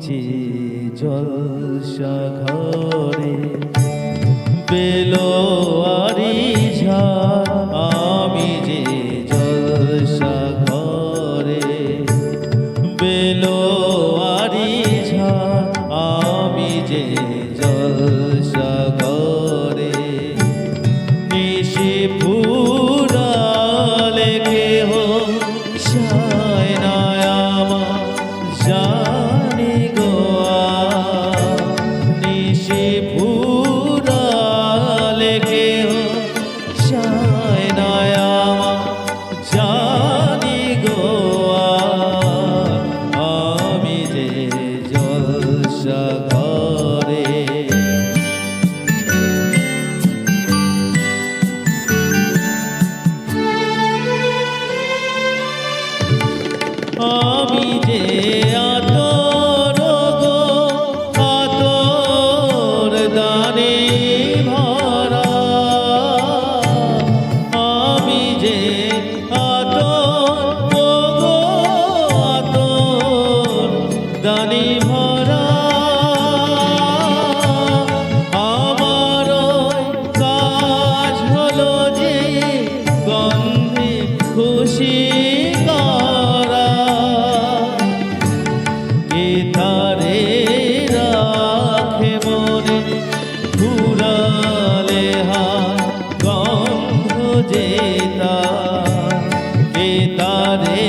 যে জলসা ঘরে বেলোয়ারি ঝাড়, আমি যে জলসা ঘরে বেলোয়ারি ঝাড়, আমি যে জলসা ঘরে নিশি ফুরালে কেহ সায় না আমার জানি গো নিশি ফুরালে কেহ সায় না আমার জানি গো আমি যে জলসা ঘরে আমি যে আতর গো আতর দানে ভরা, আমি যে আতর গো আতর দানে ভরা, আমার কাজ হলো যে গন্ধে খুশি তারে রাখে মনে ফুরালে গন্ধ যেতা, তারে